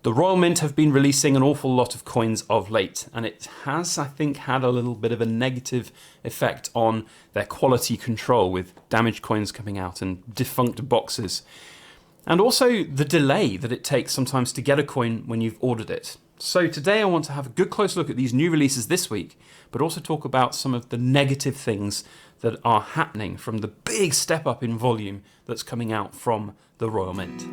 The Royal Mint have been releasing an awful lot of coins of late, and it has, I think, had a little bit of a negative effect on their quality control, with damaged coins coming out and defunct boxes. And also the delay that it takes sometimes to get a coin when you've ordered it. So today I want to have a good close look at these new releases this week, but also talk about some of the negative things that are happening from the big step up in volume that's coming out from the Royal Mint.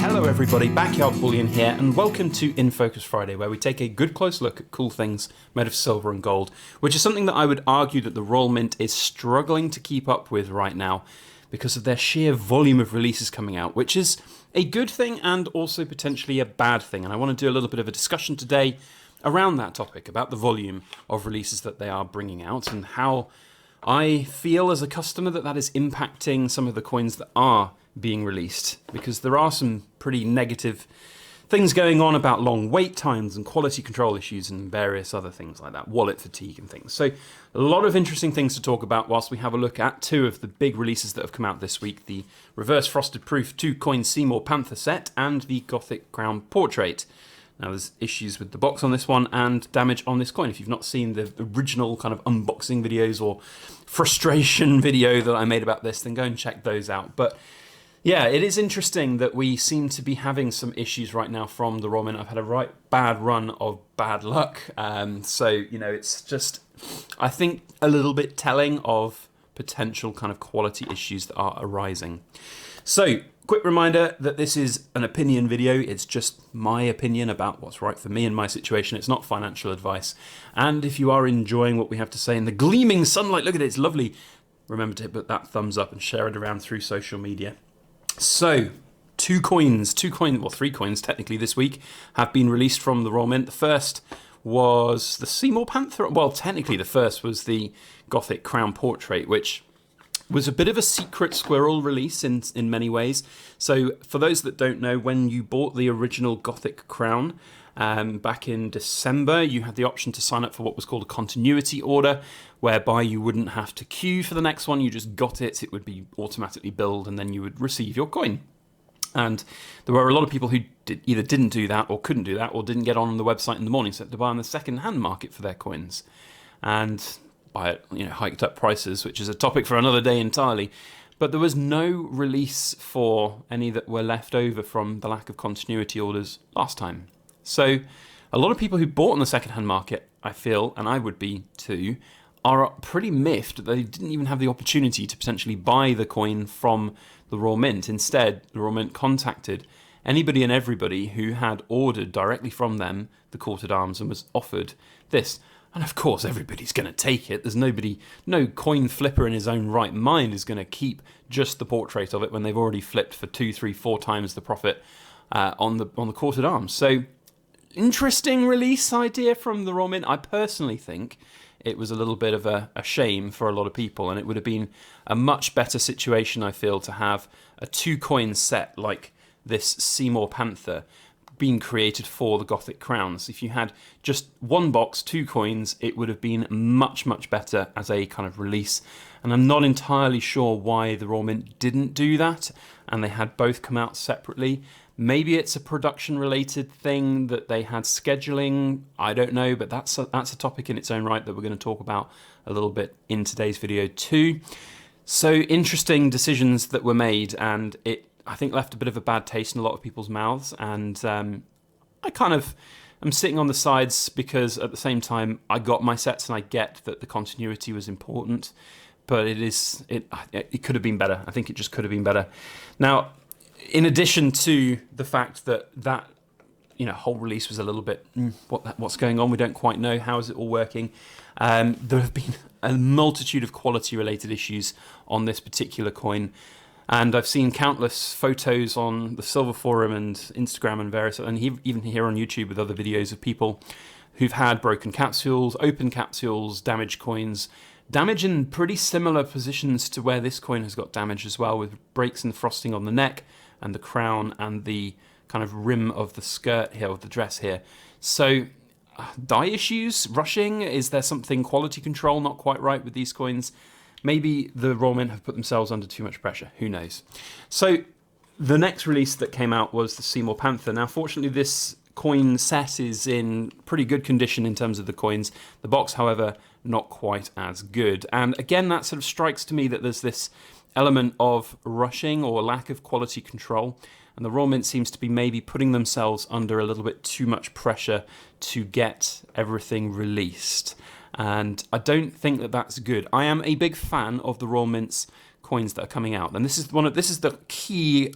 Hello everybody, Backyard Bullion here, and welcome to In Focus Friday, where we take a good close look at cool things made of silver and gold, which is something that I would argue that the Royal Mint is struggling to keep up with right now because of their sheer volume of releases coming out, which is a good thing and also potentially a bad thing. And I want to do a little bit of a discussion today around that topic, about the volume of releases that they are bringing out and how I feel as a customer that that is impacting some of the coins that are being released, because there are some pretty negative things going on about long wait times and quality control issues and various other things like that, wallet fatigue and things. So a lot of interesting things to talk about whilst we have a look at two of the big releases that have come out this week, the Reverse Frosted Proof 2-coin Seymour Panther set and the Gothic Crown Portrait. Now there's issues with the box on this one and damage on this coin. If you've not seen the original kind of unboxing videos or frustration video that I made about this, then go and check those out. But yeah, it is interesting that we seem to be having some issues right now from the Royal Mint. I've had a right bad run of bad luck. So, you know, it's just, I think, a little bit telling of potential kind of quality issues that are arising. So, quick reminder that this is an opinion video. It's just my opinion about what's right for me in my situation. It's not financial advice. And if you are enjoying what we have to say in the gleaming sunlight, look at it, it's lovely. Remember to hit that thumbs up and share it around through social media. So, three coins technically this week have been released from the Royal Mint. The first was the Seymour Panther. Well, technically the first was the Gothic Crown Portrait, which was a bit of a secret squirrel release in many ways. So for those that don't know, when you bought the original Gothic Crown back in December, you had the option to sign up for what was called a continuity order, whereby you wouldn't have to queue for the next one. You just got it, it would be automatically billed, and then you would receive your coin. And there were a lot of people who either didn't do that or couldn't do that or didn't get on the website in the morning, so they had to buy on the second-hand market for their coins. And buy it, hiked up prices, which is a topic for another day entirely. But there was no release for any that were left over from the lack of continuity orders last time. So a lot of people who bought on the second-hand market, I feel, and I would be too, are pretty miffed that they didn't even have the opportunity to potentially buy the coin from the Royal Mint. Instead, the Royal Mint contacted anybody and everybody who had ordered directly from them the Court at Arms and was offered this. And of course, everybody's going to take it. There's no coin flipper in his own right mind is going to keep just the portrait of it when they've already flipped for 2, 3, 4 times the profit on the Court at Arms. So, interesting release idea from the Royal Mint. I personally think it was a little bit of a shame for a lot of people, and it would have been a much better situation, I feel, to have a 2-coin set like this Seymour Panther being created for the Gothic Crowns. If you had just one box, 2 coins, it would have been much, much better as a kind of release. And I'm not entirely sure why the Royal Mint didn't do that, and they had both come out separately. Maybe it's a production-related thing that they had scheduling. I don't know, but that's a topic in its own right that we're going to talk about a little bit in today's video too. So interesting decisions that were made, and it, I think, left a bit of a bad taste in a lot of people's mouths. And I kind of am sitting on the sides because at the same time I got my sets and I get that the continuity was important, but it could have been better. I think it just could have been better. Now, in addition to the fact that whole release was a little bit, what's going on? We don't quite know. How is it all working? There have been a multitude of quality-related issues on this particular coin, and I've seen countless photos on the Silver Forum and Instagram and various, and even here on YouTube with other videos of people who've had broken capsules, open capsules, damaged coins, damage in pretty similar positions to where this coin has got damage as well, with breaks in the frosting on the neck and the crown and the kind of rim of the skirt here, of the dress here. So dye issues, rushing, is there something quality control not quite right with these coins? maybe the Royal Mint have put themselves under too much pressure. Who knows? So the next release that came out was the Seymour Panther. Now, fortunately, this coin set is in pretty good condition in terms of the coins. The box, however, not quite as good. And again, that sort of strikes to me that there's this element of rushing or lack of quality control. And the Royal Mint seems to be maybe putting themselves under a little bit too much pressure to get everything released. And I don't think that that's good. I am a big fan of the Royal Mint's coins that are coming out. And this is the key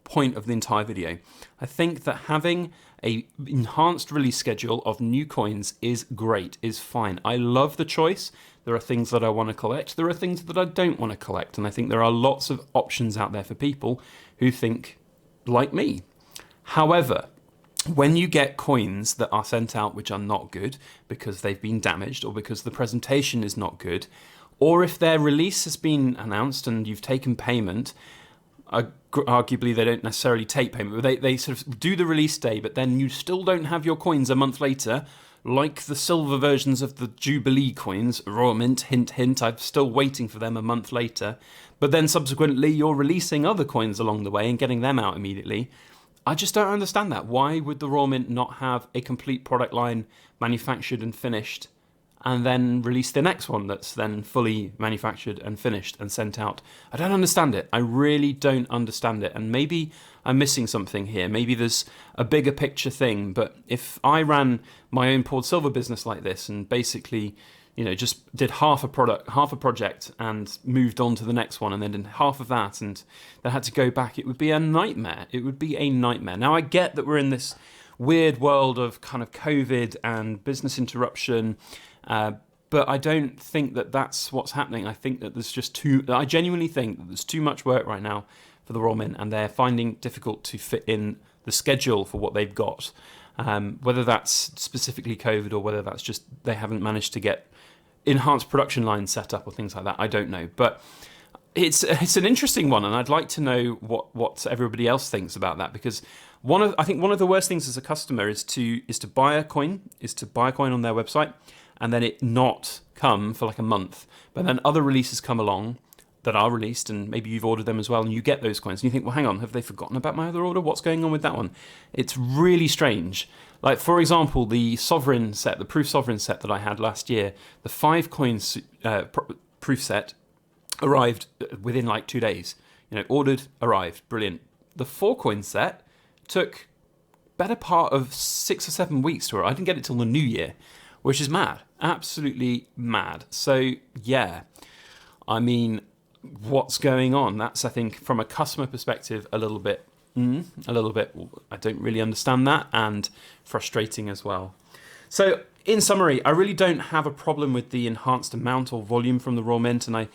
point of the entire video. I think that having a enhanced release schedule of new coins is great, is fine. I love the choice. There are things that I want to collect. There are things that I don't want to collect. And I think there are lots of options out there for people who think like me. However, when you get coins that are sent out which are not good because they've been damaged or because the presentation is not good, or if their release has been announced and you've taken payment, arguably they don't necessarily take payment, but they sort of do the release day, but then you still don't have your coins a month later, like the silver versions of the Jubilee coins, Royal Mint, hint, hint, I'm still waiting for them a month later, but then subsequently you're releasing other coins along the way and getting them out immediately. I just don't understand that. Why would the Royal Mint not have a complete product line manufactured and finished and then release the next one that's then fully manufactured and finished and sent out? I don't understand it. I really don't understand it. And maybe I'm missing something here. Maybe there's a bigger picture thing. But if I ran my own poured silver business like this and basically, just did half a project and moved on to the next one and then did half of that and then had to go back, it would be a nightmare. It would be a nightmare. Now, I get that we're in this weird world of kind of COVID and business interruption, but I don't think that that's what's happening. I think that I genuinely think that there's too much work right now for the Royal Mint and they're finding it difficult to fit in the schedule for what they've got. Whether that's specifically COVID or whether that's just they haven't managed to get enhanced production lines set up or things like that, I don't know. But it's an interesting one, and I'd like to know what everybody else thinks about that, because I think one of the worst things as a customer is to buy a coin on their website and then it not come for like a month, but then other releases come along that are released and maybe you've ordered them as well and you get those coins and you think, well, hang on, have they forgotten about my other order? What's going on with that one? It's really strange. Like, for example, the Sovereign set, the Proof Sovereign set that I had last year, the 5 coins proof set arrived within like 2 days. Ordered, arrived, brilliant. The 4 coin set took better part of 6 or 7 weeks to arrive. I didn't get it till the new year, which is mad, absolutely mad. So yeah, I mean, what's going on? That's, I think, from a customer perspective, a little bit, I don't really understand that, and frustrating as well. So in summary, I really don't have a problem with the enhanced amount or volume from the Royal Mint, and I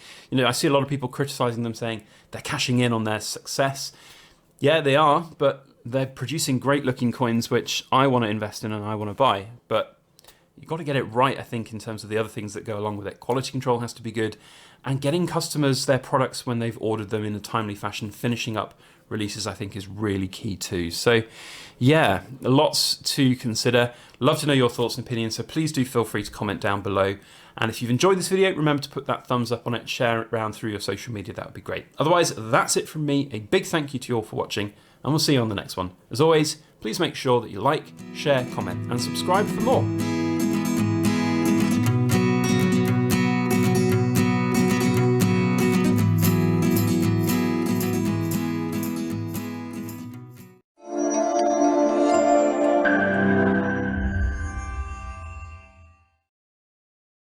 see a lot of people criticizing them, saying they're cashing in on their success. Yeah, they are, but they're producing great looking coins, which I want to invest in and I want to buy. But you've got to get it right, I think, in terms of the other things that go along with it. Quality control has to be good, and getting customers their products when they've ordered them in a timely fashion, finishing up releases, I think, is really key too. So yeah, lots to consider. Love to know your thoughts and opinions, so please do feel free to comment down below. And if you've enjoyed this video, remember to put that thumbs up on it, share it around through your social media, that would be great. Otherwise, that's it from me. A big thank you to you all for watching, and we'll see you on the next one. As always, please make sure that you like, share, comment, and subscribe for more.